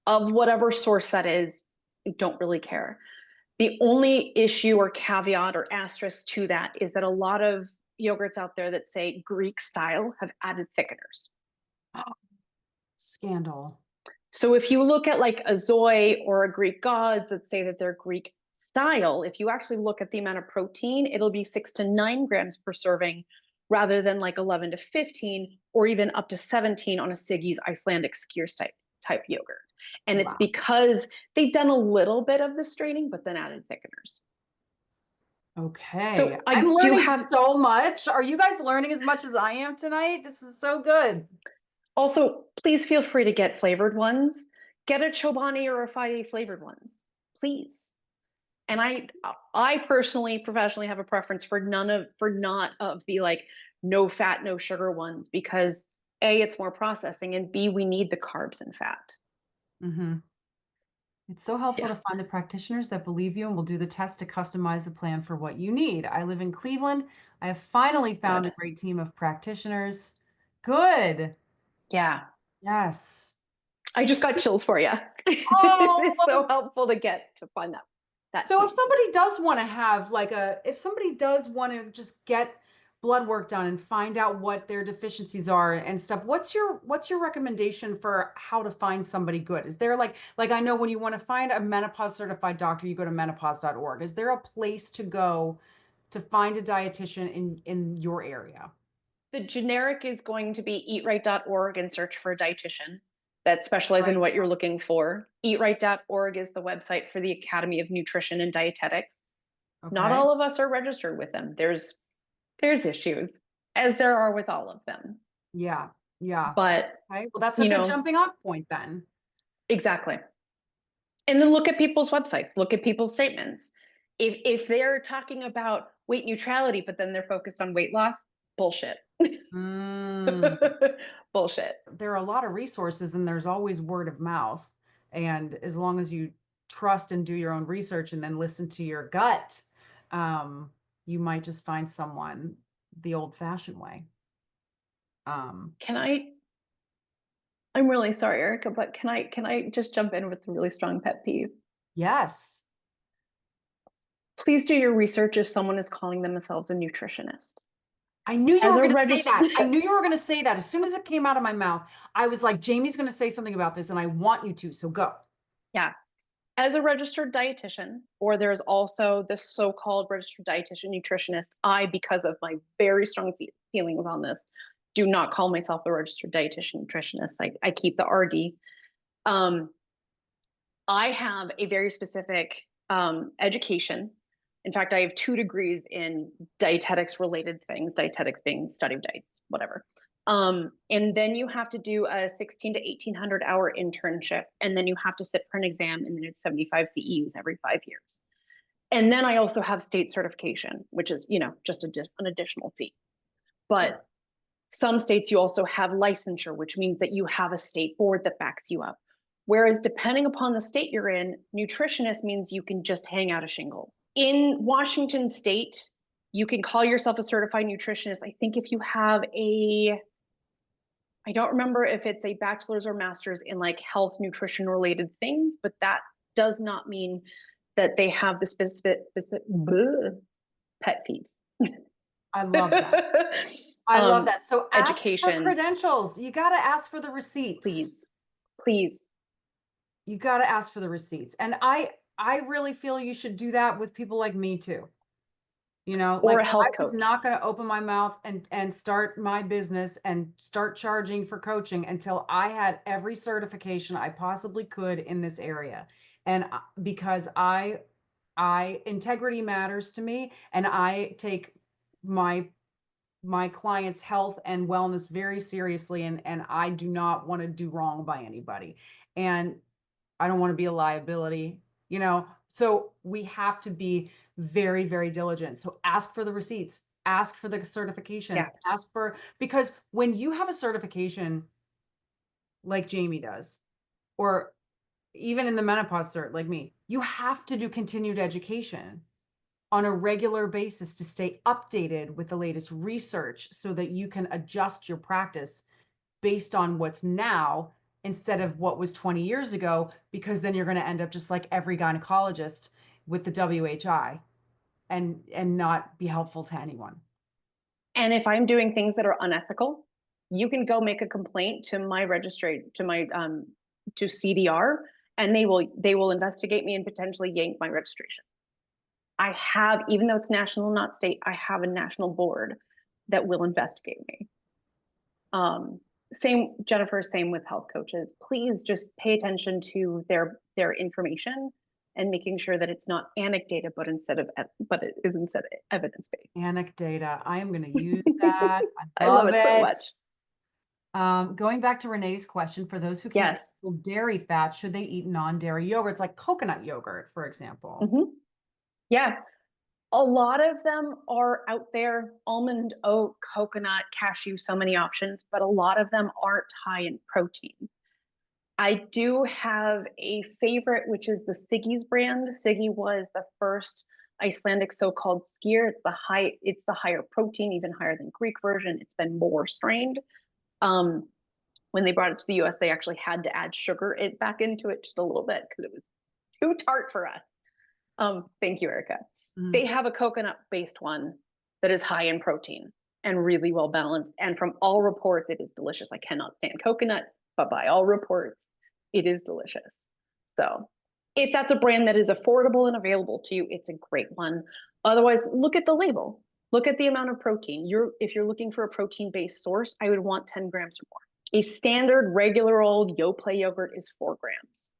Of whatever source that is, I don't really care. The only issue or caveat or asterisk to that is that a lot of yogurts out there that say Greek style have added thickeners. Scandal. So if you look at like a Zoe or a Greek gods that say that they're Greek style, if you actually look at the amount of protein, it'll be 6 to 9 grams per serving rather than like 11 to 15 or even up to 17 on a Siggy's Icelandic skyr type yogurt. And it's Wow. because they've done a little bit of the straining, but then added thickeners. Okay. So I'm I do learning have so much. Are you guys learning as much as I am tonight? This is so good. also, please feel free to get flavored ones. Get a Chobani or a 5A flavored ones, please. And I personally, professionally have a preference for not of the like no fat, no sugar ones because A, it's more processing, and B, we need the carbs and fat. Mm-hmm. It's so helpful Yeah, to find the practitioners that believe you and will do the test to customize the plan for what you need. I live in Cleveland. I have finally found a good. great team of practitioners. Good. Yeah. Yes. I just got chills for you. It's Oh, so helpful to get to find that so if team. somebody does want to have if somebody does want to just get blood work done and find out what their deficiencies are and stuff, what's your recommendation for how to find somebody good? Is there like I know when you want to find a menopause certified doctor, you go to menopause.org. Is there a place to go to find a dietitian in your area? The generic is going to be eatright.org and search for a dietitian that specializes Right. in what you're looking for. Eatright.org is the website for the Academy of Nutrition and Dietetics. Not Okay. all of us are registered with them. There's issues, as there are with all of them. Yeah. Yeah. But, Okay. Well, that's a you good know, jumping off point then. exactly. And then look at people's websites, look at people's statements. If they're talking about weight neutrality, but then they're focused on weight loss, bullshit. Mm. Bullshit. There are a lot of resources and there's always word of mouth. And as long as you trust and do your own research and then listen to your gut, um, you might just find someone the old fashioned way. Um, Can I'm really sorry, Erica, but can I just jump in with a really strong pet peeve? yes. Please do your research if someone is calling themselves a nutritionist. I knew you As were a going to say register, that. I knew you were going to say that. As soon as it came out of my mouth, I was like, Jamie's going to say something about this and I want you to. So go. yeah, as a registered dietitian, or there's also the so-called registered dietitian nutritionist. Because of my very strong feelings on this, do not call myself a registered dietitian nutritionist. I keep the RD. Um, I have a very specific education. In fact, I have 2 degrees in dietetics related things, dietetics being study of diets, whatever. And then you have to do a 16 to 1800 hour internship, and then you have to sit for an exam, and then it's 75 CEUs every 5 years. And then I also have state certification, which is, just an additional fee. But some states you also have licensure, which means that you have a state board that backs you up. Whereas depending upon the state you're in, nutritionist means you can just hang out a shingle. In Washington state, you can call yourself a certified nutritionist. I think if you have I don't remember if it's a bachelor's or master's in like health, nutrition related things, but that does not mean that they have the specific pet peeve. I love that. I love that. So ask for Education, credentials. You got to ask for the receipts. please, please. You got to ask for the receipts. And I really feel you should do that with people like me too. Or Like a I health was coach. not going to open my mouth and start my business and start charging for coaching until I had every certification I possibly could in this area. And because I integrity matters to me and I take my my clients' health and wellness very seriously, and I do not want to do wrong by anybody. And I don't want to be a liability, you know? So we have to be very, very diligent. So ask for the receipts, ask for the certifications, Yeah. ask for, because when you have a certification like Jamie does, or even in the menopause cert like me, you have to do continued education on a regular basis to stay updated with the latest research so that you can adjust your practice based on what's now instead of what was 20 years ago, because then you're going to end up just like every gynecologist with the WHI and not be helpful to anyone. And if I'm doing things that are unethical, you can go make a complaint to my registry, to CDR, and they will investigate me and potentially yank my registration. I have, even though it's national, not state, I have a national board that will investigate me. Same, Jennifer, same with health coaches. Please just pay attention to their information and making sure that it's not anecdata, but it is instead evidence based. Anecdata. I am going to use that. I I love love it so much. it. Going back to Renee's question, for those who can't Yes. handle dairy fat, should they eat non-dairy yogurts like coconut yogurt, for example? Mm-hmm. Yeah. A lot of them are out there, almond, oat, coconut, cashew, so many options, but a lot of them aren't high in protein. I do have a favorite, which is the Siggy's brand. Siggy was the first Icelandic so-called skyr. It's the higher protein, even higher than Greek version. It's been more strained. Um, when they brought it to the US, they actually had to add sugar back into it just a little bit because it was too tart for us. Thank you, Erica. They have a coconut-based one that is high in protein and really well balanced. And from all reports, it is delicious. I cannot stand coconut, but by all reports, it is delicious. So if that's a brand that is affordable and available to you, it's a great one. Otherwise, look at the label. Look at the amount of protein. If you're looking for a protein-based source, I would want 10 grams or more. A standard, regular old Yoplait yogurt is 4 grams.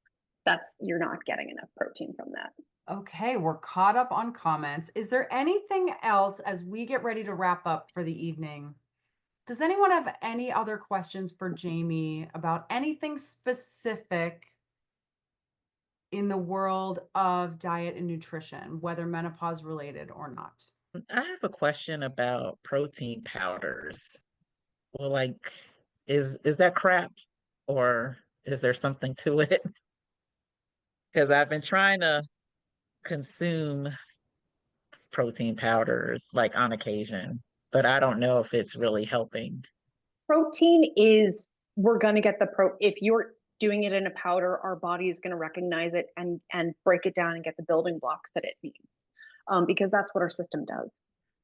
You're not getting enough protein from that. Okay, we're caught up on comments. Is there anything else as we get ready to wrap up for the evening? Does anyone have any other questions for Jamie about anything specific in the world of diet and nutrition, whether menopause related or not? I have a question about protein powders. Well, like, is that crap or is there something to it? Because I've been trying to consume protein powders like on occasion, but I don't know if it's really helping. Protein is, we're going to get if you're doing it in a powder, our body is going to recognize it and break it down and get the building blocks that it needs, because that's what our system does.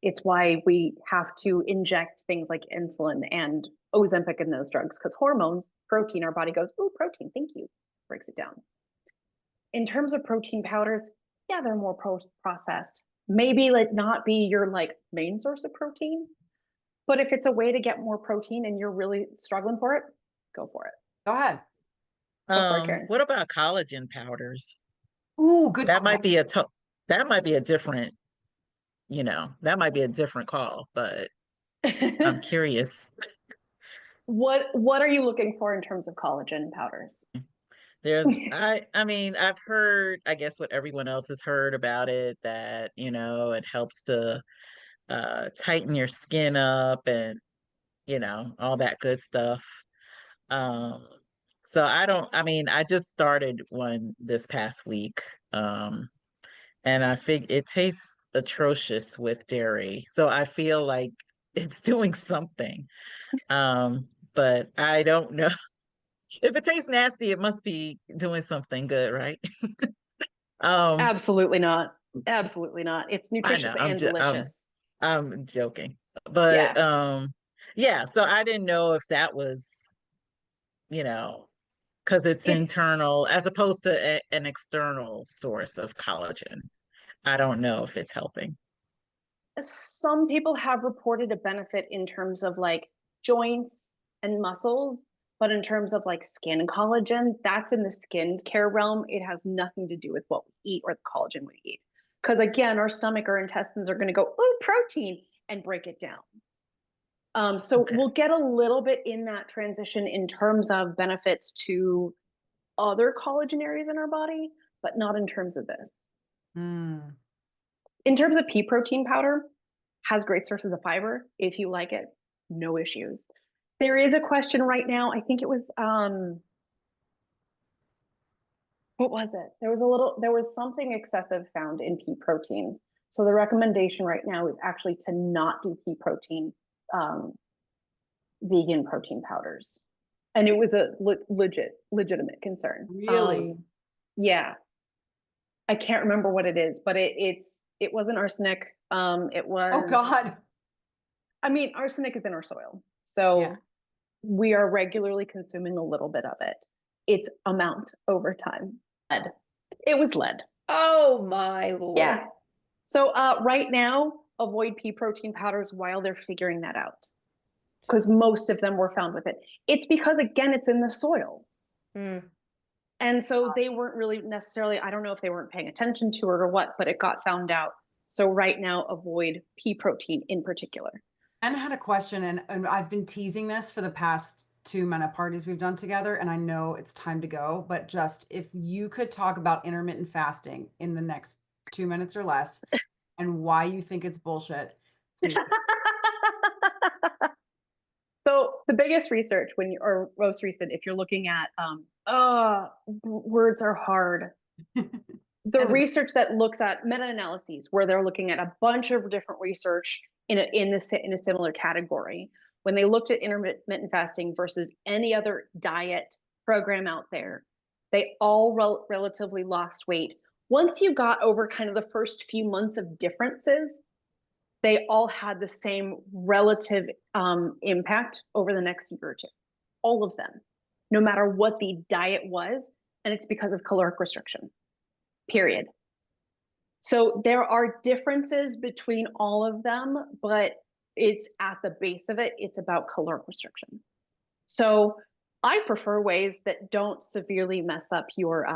It's why we have to inject things like insulin and Ozempic and those drugs, because hormones, protein, our body goes, oh, protein, thank you, breaks it down. In terms of protein powders, yeah, they're more processed. Maybe like not be your like main source of protein, but if it's a way to get more protein and you're really struggling for it, go for it. Go ahead. Go for it, Karen. What about collagen powders? Ooh, good That question. might be that might be a different, that might be a different call, but I'm curious. What are you looking for in terms of collagen powders? I mean, I've heard, I guess what everyone else has heard about it, that, it helps to tighten your skin up and, all that good stuff. Um, so I mean, I just started one this past week. And I think it tastes atrocious with dairy. So I feel like it's doing something. But I don't know. If it tastes nasty, it must be doing something good, right? Um, Absolutely not. Absolutely not. It's I know, nutritious and delicious. I'm joking. But Yeah. yeah, so I didn't know if that was, you know, because it's It's internal as opposed to an external source of collagen. I don't know if it's helping. some people have reported a benefit in terms of like joints and muscles, but in terms of like skin collagen, that's in the skin care realm. It has nothing to do with what we eat or the collagen we eat. Because again, our stomach or intestines are going to go, oh, protein, and break it down. So Okay. we'll get a little bit in that transition in terms of benefits to other collagen areas in our body, but not in terms of this. Mm. In terms of pea protein powder, has great sources of fiber. If you like it, no issues. There is a question right now. I think it was what was it? There was something excessive found in pea proteins. So the recommendation right now is actually to not do pea protein, vegan protein powders. And it was a legitimate concern. Really? Yeah. I can't remember what it is, but it wasn't arsenic. It Oh was, God. I mean, arsenic is in our soil. Yeah. So we are regularly consuming a little bit of it. Its amount over time. Lead. It was lead. Oh my Lord. Yeah. So right now, avoid pea protein powders while they're figuring that out. Because most of them were found with it. It's because, again, it's in the soil. Mm. And so they weren't really necessarily, I don't know if they weren't paying attention to it or what, but it got found out. So right now, avoid pea protein in particular. And I had a question, and I've been teasing this for the past 2 Mena parties we've done together, and I know it's time to go, but just if you could talk about intermittent fasting in the next 2 minutes or less and why you think it's bullshit, please. So the biggest research or most recent, if you're looking at, words are hard. The research that looks at meta-analyses where they're looking at a bunch of different research in a similar category, when they looked at intermittent fasting versus any other diet program out there, they all relatively lost weight. Once you got over kind of the first few months of differences, they all had the same relative impact over the next year or two. All of them, no matter what the diet was, and it's because of caloric restriction. Period. So there are differences between all of them, but it's at the base of it, it's about caloric restriction. So I prefer ways that don't severely mess up your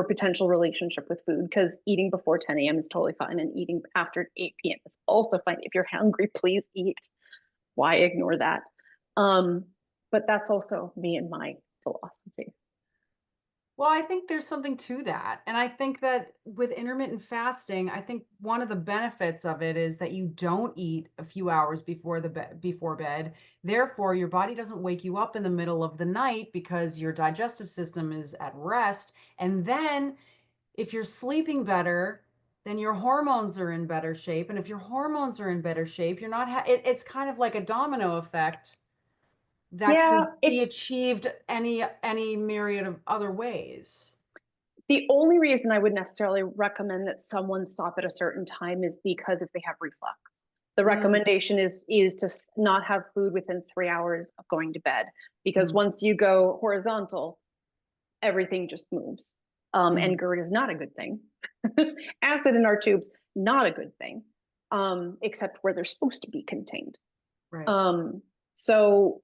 potential relationship with food, because eating before 10 a.m. is totally fine, and eating after 8 p.m. is also fine. If you're hungry, please eat. Why ignore that? But that's also me and my philosophy. Well, I think there's something to that. And I think that with intermittent fasting, I think one of the benefits of it is that you don't eat a few hours before bed. Therefore, your body doesn't wake you up in the middle of the night because your digestive system is at rest. And then if you're sleeping better, then your hormones are in better shape. And if your hormones are in better shape, you're not it's kind of like a domino effect that Yeah, could be achieved any myriad of other ways. the only reason I would necessarily recommend that someone stop at a certain time is because if they have reflux. The recommendation is to not have food within 3 hours of going to bed, because once you go horizontal, everything just moves. And GERD is not a good thing. Acid in our tubes, not a good thing, except where they're supposed to be contained. Right. So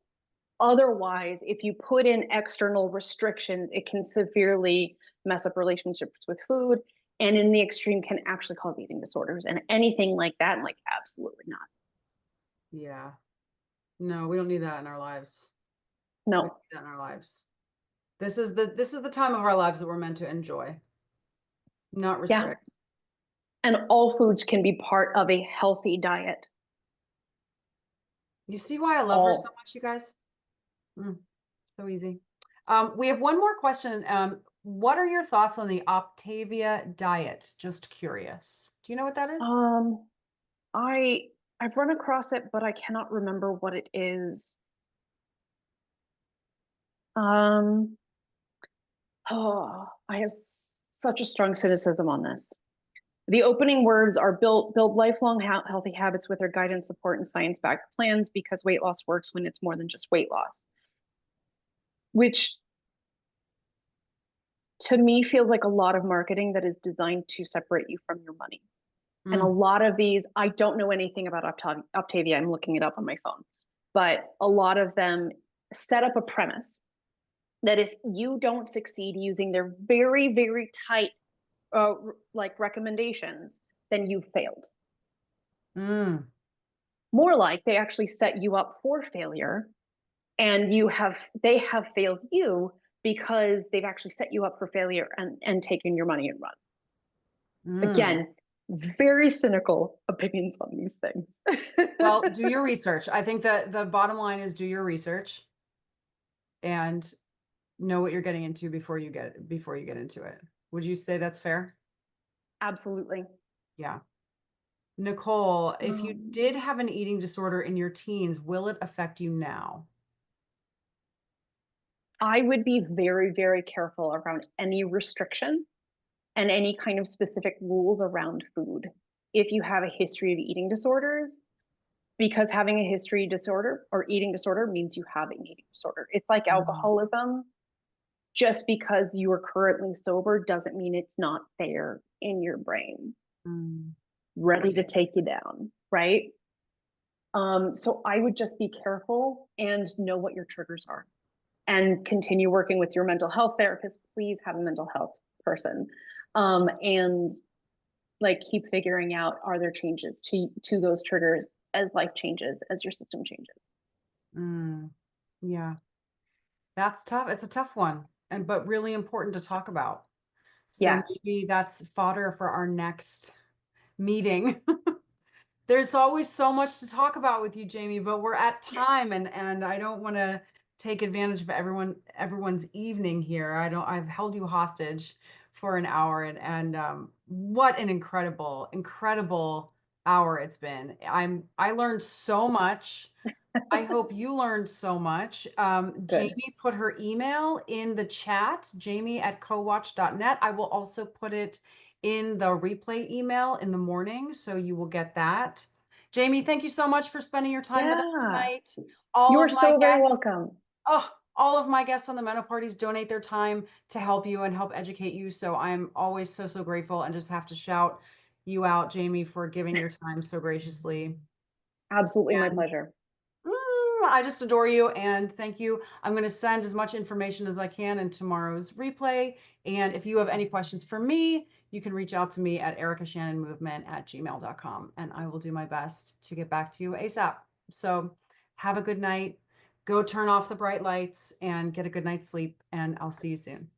otherwise, if you put in external restrictions, it can severely mess up relationships with food, and in the extreme can actually cause eating disorders and anything like that. I'm like, absolutely not. Yeah. No, we don't need that in our lives. No. We don't need that in our lives. This is the time of our lives that we're meant to enjoy, not restrict. Yeah. And all foods can be part of a healthy diet. You see why I love her so much, you guys? So easy. We have one more question. What are your thoughts on the Optavia diet? Just curious. Do you know what that is? I've run across it, but I cannot remember what it is. I have such a strong cynicism on this. The opening words are build lifelong healthy habits with their guidance, support, and science-backed plans, because weight loss works when it's more than just weight loss. Which to me feels like a lot of marketing that is designed to separate you from your money. And a lot of these, I don't know anything about Optavia. I'm looking it up on my phone. But a lot of them set up a premise that if you don't succeed using their very, very tight like recommendations, then you've failed. More like they actually set you up for failure, and they have failed you because they've actually set you up for failure and taken your money and run. Again, very cynical opinions on these things. Well, do your research. I think that the bottom line is do your research and know what you're getting into before you get into it. Would you say that's fair? Absolutely. Yeah. Nicole, if you did have an eating disorder in your teens, will it affect you now? I would be very, very careful around any restriction and any kind of specific rules around food if you have a history of eating disorders, because having a history disorder or eating disorder means you have an eating disorder. It's like alcoholism. Just because you are currently sober doesn't mean it's not there in your brain, ready to take you down, right? So I would just be careful and know what your triggers are, and continue working with your mental health therapist. Please have a mental health person, and like keep figuring out, are there changes to those triggers as life changes, as your system changes. Yeah, that's tough. It's a tough one, but really important to talk about. So Yeah. maybe that's fodder for our next meeting. There's always so much to talk about with you, Jamie, but we're at time, and I don't want to take advantage of everyone's evening here. I've held you hostage for an hour, and what an incredible hour it's been. I learned so much. I hope you learned so much. Jamie put her email in the chat, jamie@kowatch.net. I will also put it in the replay email in the morning, so you will get that. Jamie, thank you so much for spending your time with us tonight. You're so very welcome. All of my guests on the Menopause donate their time to help you and help educate you. So I'm always so grateful, and just have to shout you out, Jamie, for giving your time so graciously. Absolutely, my pleasure. I just adore you, and thank you. I'm going to send as much information as I can in tomorrow's replay. And if you have any questions for me, you can reach out to me at erikashannonmovement@gmail.com, and I will do my best to get back to you ASAP. So have a good night. Go turn off the bright lights and get a good night's sleep, and I'll see you soon.